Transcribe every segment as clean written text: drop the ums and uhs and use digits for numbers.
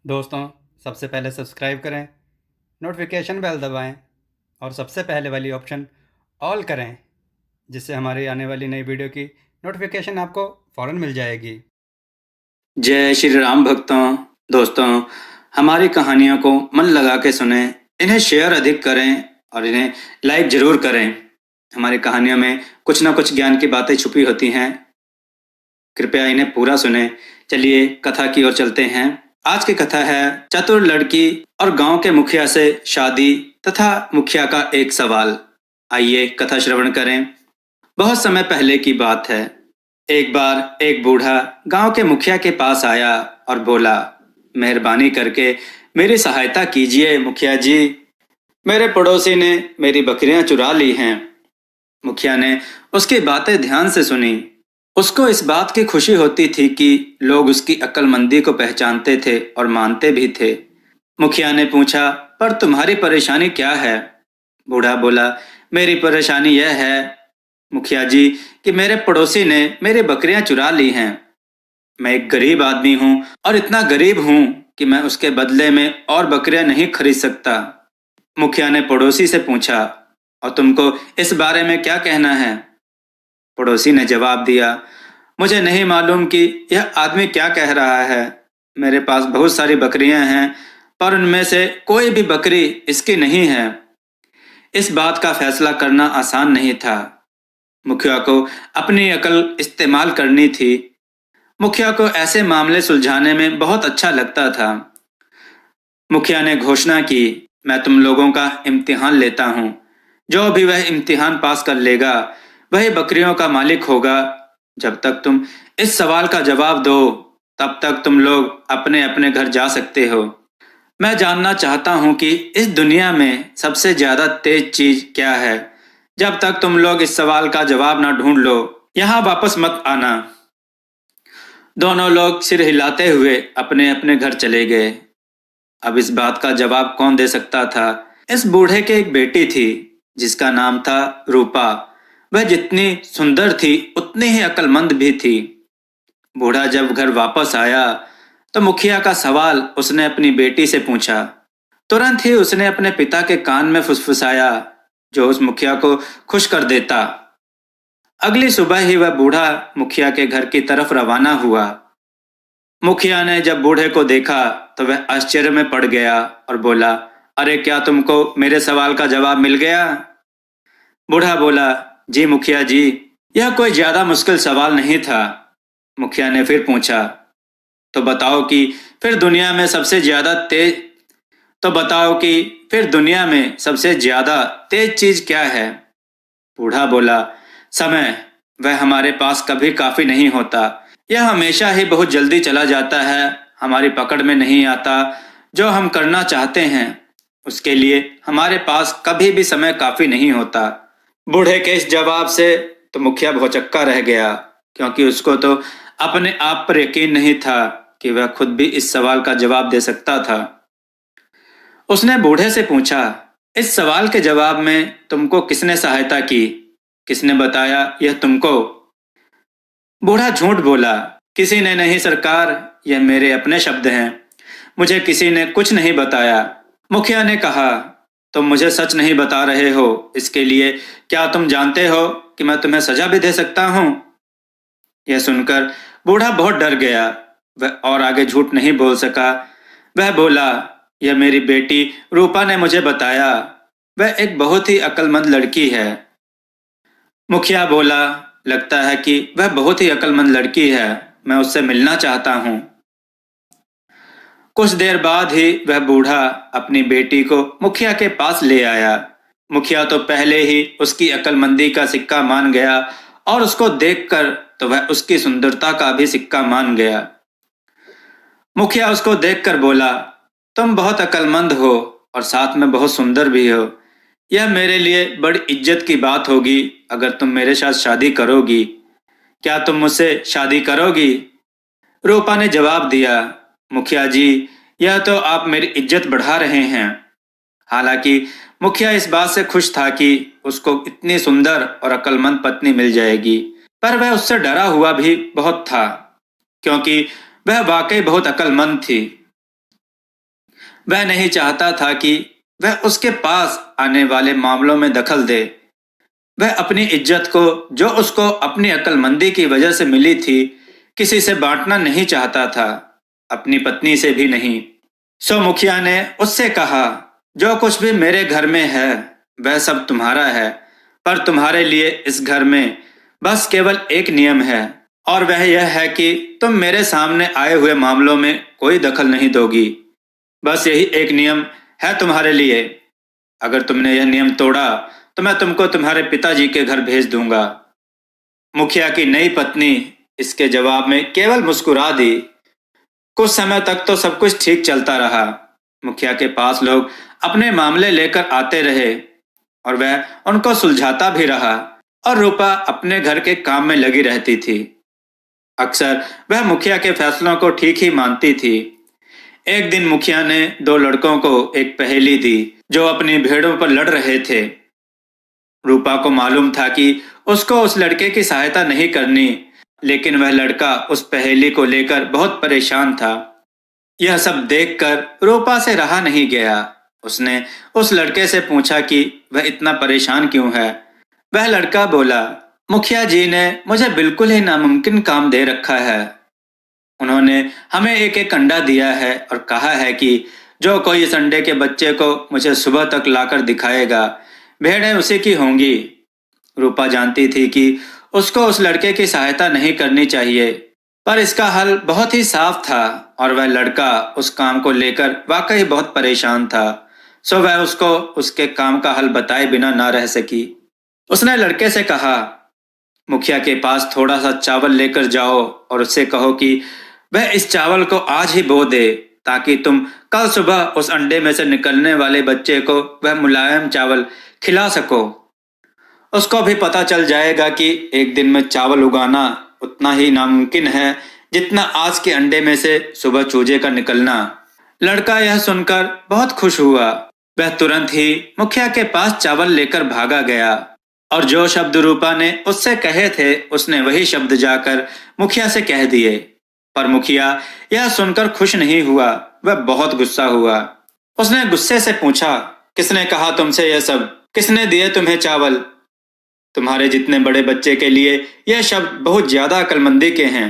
दोस्तों, सबसे पहले सब्सक्राइब करें, नोटिफिकेशन बेल दबाएं और सबसे पहले वाली ऑप्शन ऑल करें, जिससे हमारी आने वाली नई वीडियो की नोटिफिकेशन आपको फ़ौरन मिल जाएगी। जय श्री राम भक्तों। दोस्तों, हमारी कहानियों को मन लगा के सुने, इन्हें शेयर अधिक करें और इन्हें लाइक जरूर करें। हमारी कहानियों में कुछ ना कुछ ज्ञान की बातें छुपी होती हैं, कृपया इन्हें पूरा सुने। चलिए कथा की ओर चलते हैं। आज की कथा है चतुर लड़की और गांव के मुखिया से शादी तथा मुखिया का एक सवाल। आइए कथा श्रवण करें। बहुत समय पहले की बात है। एक बार एक बूढ़ा गांव के मुखिया के पास आया और बोला, मेहरबानी करके मेरी सहायता कीजिए मुखिया जी। मेरे पड़ोसी ने मेरी बकरियां चुरा ली हैं। मुखिया ने उसकी बातें ध्यान से सुनी। उसको इस बात की खुशी होती थी कि लोग उसकी अक्लमंदी को पहचानते थे और मानते भी थे। मुखिया ने पूछा, पर तुम्हारी परेशानी क्या है? बूढ़ा बोला, मेरी परेशानी यह है मुखिया जी कि मेरे पड़ोसी ने मेरी बकरियां चुरा ली हैं। मैं एक गरीब आदमी हूँ और इतना गरीब हूँ कि मैं उसके बदले में और बकरियां नहीं खरीद सकता। मुखिया ने पड़ोसी से पूछा, और तुमको इस बारे में क्या कहना है? पड़ोसी ने जवाब दिया, मुझे नहीं मालूम कि यह आदमी क्या कह रहा है। मेरे पास बहुत सारी बकरियां हैं, पर उनमें से कोई भी बकरी इसकी नहीं है। इस बात का फैसला करना आसान नहीं था। मुखिया को अपनी अकल इस्तेमाल करनी थी। मुखिया को ऐसे मामले सुलझाने में बहुत अच्छा लगता था। मुखिया ने घोषणा की, मैं तुम लोगों का इम्तिहान लेता हूँ। जो भी वह इम्तिहान पास कर लेगा वही बकरियों का मालिक होगा। जब तक तुम इस सवाल का जवाब दो तब तक तुम लोग अपने अपने घर जा सकते हो। मैं जानना चाहता हूँ कि इस दुनिया में सबसे ज्यादा तेज चीज क्या है। जब तक तुम लोग इस सवाल का जवाब ना ढूंढ लो यहाँ वापस मत आना। दोनों लोग सिर हिलाते हुए अपने अपने घर चले गए। अब इस बात का जवाब कौन दे सकता था? इस बूढ़े के एक बेटी थी जिसका नाम था रूपा। वह जितनी सुंदर थी उतनी ही अक्लमंद भी थी। बूढ़ा जब घर वापस आया तो मुखिया का सवाल उसने अपनी बेटी से पूछा। तुरंत ही उसने अपने पिता के कान में फुसफुसाया, जो उस मुखिया को खुश कर देता। अगली सुबह ही वह बूढ़ा मुखिया के घर की तरफ रवाना हुआ। मुखिया ने जब बूढ़े को देखा तो वह आश्चर्य में पड़ गया और बोला, अरे क्या तुमको मेरे सवाल का जवाब मिल गया? बूढ़ा बोला, जी मुखिया जी, यह कोई ज्यादा मुश्किल सवाल नहीं था। मुखिया ने फिर पूछा, तो बताओ कि फिर दुनिया में सबसे ज्यादा तेज तो बताओ कि फिर दुनिया में सबसे ज्यादा तेज चीज क्या है? बूढ़ा बोला, समय। वह हमारे पास कभी काफी नहीं होता। यह हमेशा ही बहुत जल्दी चला जाता है, हमारी पकड़ में नहीं आता। जो हम करना चाहते हैं उसके लिए हमारे पास कभी भी समय काफी नहीं होता। बूढ़े के इस जवाब से तो मुखिया भौचक्का रह गया, क्योंकि उसको तो अपने आप पर यकीन नहीं था कि वह खुद भी इस सवाल का जवाब दे सकता था। उसने बूढ़े से पूछा, इस सवाल के जवाब में तुमको किसने सहायता की? किसने बताया यह तुमको? बूढ़ा झूठ बोला, किसी ने नहीं सरकार, यह मेरे अपने शब्द हैं। मुझे किसी ने कुछ नहीं बताया। मुखिया ने कहा, तुम मुझे सच नहीं बता रहे हो, इसके लिए क्या तुम जानते हो कि मैं तुम्हें सजा भी दे सकता हूँ? यह सुनकर बूढ़ा बहुत डर गया। वह और आगे झूठ नहीं बोल सका। वह बोला, यह मेरी बेटी रूपा ने मुझे बताया। वह एक बहुत ही अक्लमंद लड़की है। मुखिया बोला, लगता है कि वह बहुत ही अक्लमंद लड़की है, मैं उससे मिलना चाहता हूँ। कुछ देर बाद ही वह बूढ़ा अपनी बेटी को मुखिया के पास ले आया। मुखिया तो पहले ही उसकी अक्लमंदी का सिक्का मान गया और उसको देखकर तो वह उसकी सुंदरता का भी सिक्का मान गया। मुखिया उसको देखकर बोला, तुम बहुत अक्लमंद हो और साथ में बहुत सुंदर भी हो। यह मेरे लिए बड़ी इज्जत की बात होगी अगर तुम मेरे साथ शादी करोगी। क्या तुम मुझसे शादी करोगी? रूपा ने जवाब दिया, मुखिया जी, यह तो आप मेरी इज्जत बढ़ा रहे हैं। हालांकि मुखिया इस बात से खुश था कि उसको इतनी सुंदर और अक्लमंद पत्नी मिल जाएगी, पर वह उससे डरा हुआ भी बहुत था, क्योंकि वह वाकई बहुत अक्लमंद थी। वह नहीं चाहता था कि वह उसके पास आने वाले मामलों में दखल दे। वह अपनी इज्जत को, जो उसको अपनी अक्लमंदी की वजह से मिली थी, किसी से बांटना नहीं चाहता था, अपनी पत्नी से भी नहीं। सो मुखिया ने उससे कहा, जो कुछ भी मेरे घर में है वह सब तुम्हारा है, पर तुम्हारे लिए इस घर में बस केवल एक नियम है, और वह यह है कि तुम मेरे सामने आए हुए मामलों में कोई दखल नहीं दोगी। बस यही एक नियम है तुम्हारे लिए। अगर तुमने यह नियम तोड़ा तो मैं तुमको तुम्हारे पिताजी के घर भेज दूंगा। मुखिया की नई पत्नी इसके जवाब में केवल मुस्कुरा दी। कुछ समय तक तो सब कुछ ठीक चलता रहा। मुखिया के पास लोग अपने मामले लेकर आते रहे और वह उनको सुलझाता भी रहा, और रूपा अपने घर के काम में लगी रहती थी। अक्सर वह मुखिया के फैसलों को ठीक ही मानती थी। एक दिन मुखिया ने दो लड़कों को एक पहेली दी जो अपनी भेड़ों पर लड़ रहे थे। रूपा को मालूम था कि उसको उस लड़के की सहायता नहीं करनी, लेकिन वह लड़का उस पहेली को लेकर बहुत परेशान था। यह सब देखकर रूपा से रहा नहीं गया। उसने उस लड़के से पूछा कि वह इतना परेशान क्यों है। वह लड़का बोला, मुखिया जी ने मुझे बिल्कुल ही नामुमकिन काम दे रखा है। उन्होंने हमें एक एक अंडा दिया है और कहा है कि जो कोई इस अंडे के बच्चे को मुझे सुबह तक लाकर दिखाएगा, भेड़ें उसी की होंगी। रूपा जानती थी कि उसको उस लड़के की सहायता नहीं करनी चाहिए, पर इसका हल बहुत ही साफ था और वह लड़का उस काम को लेकर वाकई बहुत परेशान था। सो वह उसको उसके काम का हल बताए बिना ना रह सकी। उसने लड़के से कहा, मुखिया के पास थोड़ा सा चावल लेकर जाओ और उससे कहो कि वह इस चावल को आज ही बो दे, ताकि तुम कल सुबह उस अंडे में से निकलने वाले बच्चे को वह मुलायम चावल खिला सको। उसको भी पता चल जाएगा कि एक दिन में चावल उगाना उतना ही नामुमकिन है जितना आज के अंडे में से सुबह चूजे का निकलना। लड़का यह सुनकर बहुत खुश हुआ। वह तुरंत ही मुखिया के पास चावल लेकर भागा गया और जो शब्द रूपा ने उससे कहे थे उसने वही शब्द जाकर मुखिया से कह दिए। पर मुखिया यह सुनकर खुश नहीं हुआ, वह बहुत गुस्सा हुआ। उसने गुस्से से पूछा, किसने कहा तुमसे यह सब? किसने दिए तुम्हें चावल? तुम्हारे जितने बड़े बच्चे के लिए यह शब्द बहुत ज्यादा अक्लमंदी के हैं।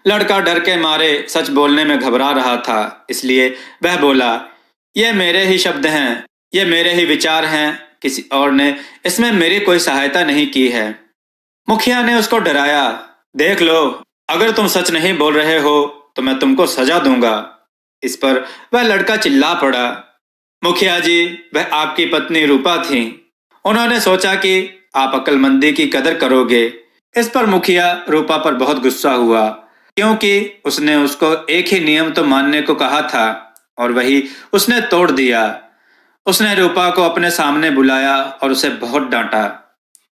लड़का डर के मारे सच बोलने में घबरा रहा था, इसलिए वह बोला, ये मेरे ही शब्द हैं, ये मेरे ही विचार हैं, किसी और ने इसमें मेरी कोई सहायता नहीं की है। मुखिया ने उसको डराया, देख लो, अगर तुम सच नहीं बोल रहे हो तो मैं तुमको सजा दूंगा। इस पर वह लड़का चिल्ला पड़ा। मुखिया जी, वह आपकी पत्नी रूपा थी। उन्होंने सोचा कि आप अक्लमंदी की कदर करोगे। इस पर मुखिया रूपा पर बहुत गुस्सा हुआ, क्योंकि उसने उसको एक ही नियम तो मानने को कहा था और वही उसने तोड़ दिया। उसने रूपा को अपने सामने बुलाया और उसे बहुत डांटा।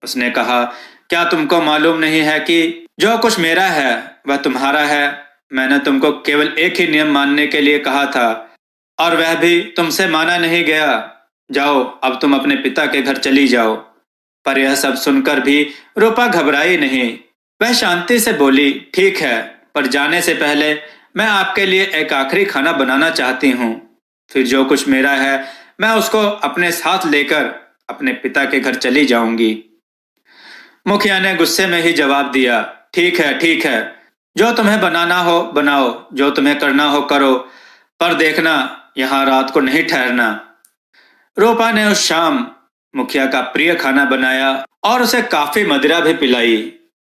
उसने कहा, क्या तुमको मालूम नहीं है कि जो कुछ मेरा है वह तुम्हारा है? मैंने तुमको केवल एक ही नियम मानने के लिए कहा था और वह भी तुमसे माना नहीं गया। जाओ, अब तुम अपने पिता के घर चली जाओ। पर यह सब सुनकर भी रूपा घबराई नहीं। वह शांति से बोली, ठीक है, पर जाने से पहले मैं आपके लिए एक आखिरी खाना बनाना चाहती हूँ। फिर जो कुछ मेरा है मैं उसको अपने साथ लेकर अपने पिता के घर चली जाऊंगी। मुखिया ने गुस्से में ही जवाब दिया, ठीक है, ठीक है, जो तुम्हें बनाना हो बनाओ, जो तुम्हें करना हो करो, पर देखना यहाँ रात को नहीं ठहरना। रूपा ने उस शाम मुखिया का प्रिय खाना बनाया और उसे काफी मदिरा भी पिलाई।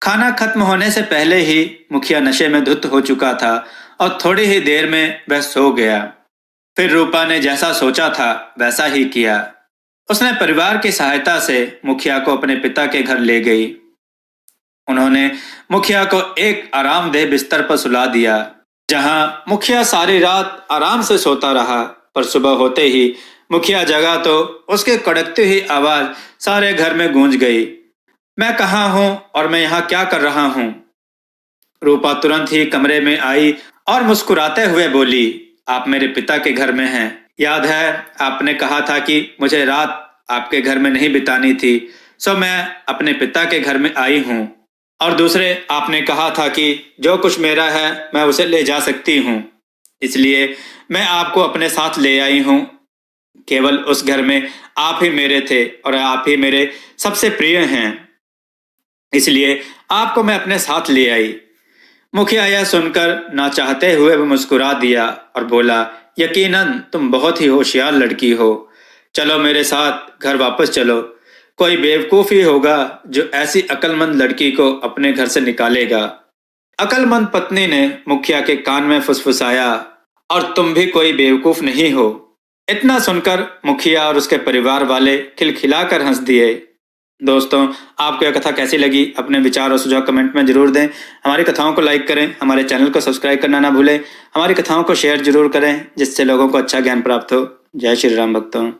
खाना खत्म होने से पहले ही मुखिया नशे में धुत हो चुका था और थोड़ी ही देर में वह सो गया। फिर रूपा ने जैसा सोचा था वैसा ही किया। उसने परिवार की सहायता से मुखिया को अपने पिता के घर ले गई। उन्होंने मुखिया को एक आरामदेह बिस्तर पर सुला दिया, जहां मुखिया सारी रात आराम से सोता रहा। पर सुबह होते ही मुखिया जगा तो उसकी कड़कती हुई आवाज सारे घर में गूंज गई, मैं कहाँ हूँ और मैं यहाँ क्या कर रहा हूँ? रूपा तुरंत ही कमरे में आई और मुस्कुराते हुए बोली, आप मेरे पिता के घर में हैं। याद है आपने कहा था कि मुझे रात आपके घर में नहीं बितानी थी, सो मैं अपने पिता के घर में आई हूँ। और दूसरे, आपने कहा था कि जो कुछ मेरा है मैं उसे ले जा सकती हूँ। इसलिए मैं आपको अपने साथ ले आई हूँ। केवल उस घर में आप ही मेरे थे और आप ही मेरे सबसे प्रिय हैं, इसलिए आपको मैं अपने साथ ले आई। मुखिया यह सुनकर ना चाहते हुए भी मुस्कुरा दिया और बोला, यकीनन तुम बहुत ही होशियार लड़की हो। चलो मेरे साथ घर वापस चलो। कोई बेवकूफ ही होगा जो ऐसी अक्लमंद लड़की को अपने घर से निकालेगा। अक्लमंद पत्नी ने मुखिया के कान में फुसफुसाया, और तुम भी कोई बेवकूफ नहीं हो। इतना सुनकर मुखिया और उसके परिवार वाले खिलखिलाकर हंस दिए। दोस्तों, आपको यह कथा कैसी लगी? अपने विचार और सुझाव कमेंट में जरूर दें। हमारी कथाओं को लाइक करें, हमारे चैनल को सब्सक्राइब करना ना भूलें। हमारी कथाओं को शेयर जरूर करें जिससे लोगों को अच्छा ज्ञान प्राप्त हो। जय श्री राम भक्तों।